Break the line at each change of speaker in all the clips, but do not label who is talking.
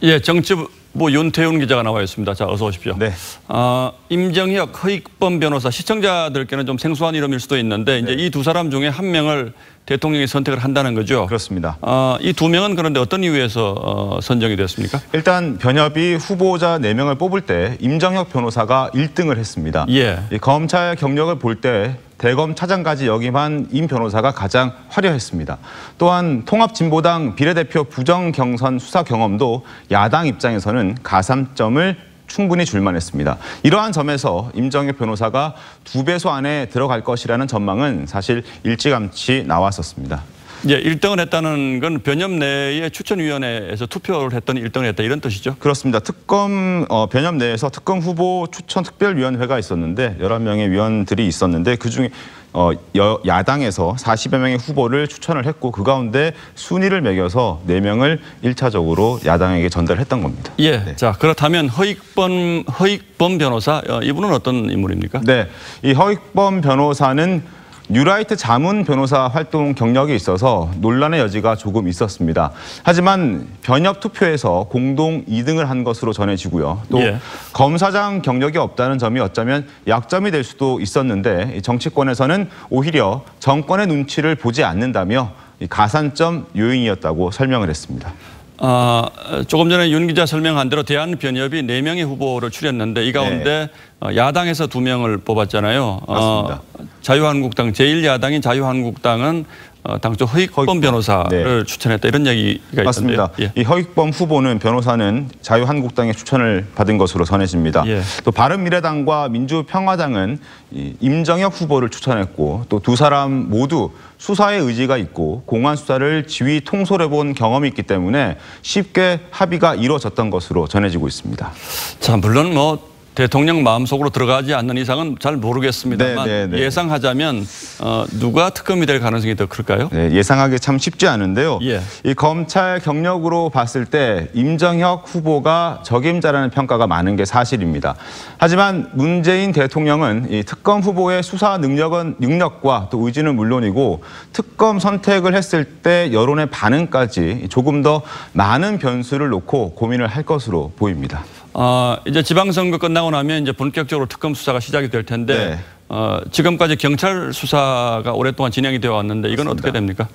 예, 정치부 윤태훈 기자가 나와 있습니다. 자, 어서 오십시오.
네.
임정혁, 허익범 변호사, 시청자들께는 좀 생소한 이름일 수도 있는데 이제 이 두 사람 중에 한 명을 대통령이 선택을 한다는 거죠.
그렇습니다.
이 두 명은 그런데 어떤 이유에서 선정이 됐습니까?
일단 변협이 후보자 4명을 뽑을 때 임정혁 변호사가 1등을 했습니다.
예.
이 검찰 경력을 볼 때 대검 차장까지 역임한 임 변호사가 가장 화려했습니다. 또한 통합진보당 비례대표 부정경선 수사 경험도 야당 입장에서는 가산점을 충분히 줄만했습니다. 이러한 점에서 임정혁 변호사가 2배수 안에 들어갈 것이라는 전망은 사실 일찌감치 나왔었습니다.
예, 1등을 했다는 건 변협 내의 추천위원회에서 투표를 했더니 1등을 했다 이런 뜻이죠?
그렇습니다. 변협 내에서 특검 후보 추천 특별위원회가 있었는데 11명의 위원들이 있었는데 그중에 야당에서 40여 명의 후보를 추천을 했고 그 가운데 순위를 매겨서 4명을 1차적으로 야당에게 전달했던 겁니다.
예,
네.
자 그렇다면 허익범 변호사 이분은 어떤 인물입니까?
네, 이 허익범 변호사는 뉴라이트 자문 변호사 활동 경력이 있어서 논란의 여지가 조금 있었습니다. 하지만 변협 투표에서 공동 2등을 한 것으로 전해지고요. 또 검사장 경력이 없다는 점이 어쩌면 약점이 될 수도 있었는데 정치권에서는 오히려 정권의 눈치를 보지 않는다며 가산점 요인이었다고 설명을 했습니다.
조금 전에 윤 기자 설명한 대로 대한변협이 4명의 후보를 추렸는데 이 가운데 야당에서 2명을 뽑았잖아요.
맞습니다.
자유한국당, 제1야당인 자유한국당은 당초 허익범 변호사를 추천했다 이런 얘기가
맞습니다.
있던데요.
이 허익범 후보는 변호사는 자유한국당의 추천을 받은 것으로 전해집니다. 또 바른미래당과 민주평화당은 임정혁 후보를 추천했고 또 두 사람 모두 수사에 의지가 있고 공안 수사를 지휘 통솔해본 경험이 있기 때문에 쉽게 합의가 이루어졌던 것으로 전해지고 있습니다.
자, 물론 대통령 마음속으로 들어가지 않는 이상은 잘 모르겠습니다만 예상하자면 누가 특검이 될 가능성이 더 클까요?
네, 예상하기 참 쉽지 않은데요. 이 검찰 경력으로 봤을 때 임정혁 후보가 적임자라는 평가가 많은 게 사실입니다. 하지만 문재인 대통령은 이 특검 후보의 수사 능력과 또 의지는 물론이고 특검 선택을 했을 때 여론의 반응까지 조금 더 많은 변수를 놓고 고민을 할 것으로 보입니다.
이제 지방선거 끝나고 나면 이제 본격적으로 특검 수사가 시작이 될 텐데 지금까지 경찰 수사가 오랫동안 진행이 되어 왔는데 이건 어떻게 됩니까?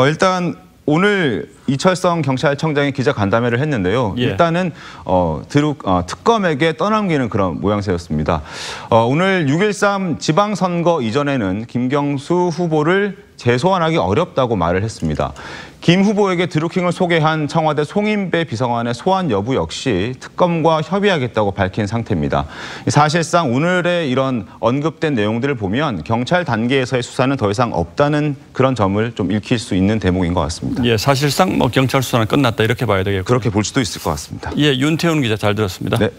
일단
오늘 이철성 경찰청장이 기자 간담회를 했는데요. 일단은 특검에게 떠넘기는 그런 모양새였습니다. 오늘 6.13 지방선거 이전에는 김경수 후보를 재소환하기 어렵다고 말을 했습니다. 김 후보에게 드루킹을 소개한 청와대 송인배 비서관의 소환 여부 역시 특검과 협의하겠다고 밝힌 상태입니다. 사실상 오늘의 이런 언급된 내용들을 보면 경찰 단계에서의 수사는 더 이상 없다는 그런 점을 좀 읽힐 수 있는 대목인 것 같습니다.
예, 사실상 경찰 수사는 끝났다 이렇게 봐야 되겠고요.
그렇게 볼 수도 있을 것 같습니다.
예, 윤태훈 기자 잘 들었습니다.
네.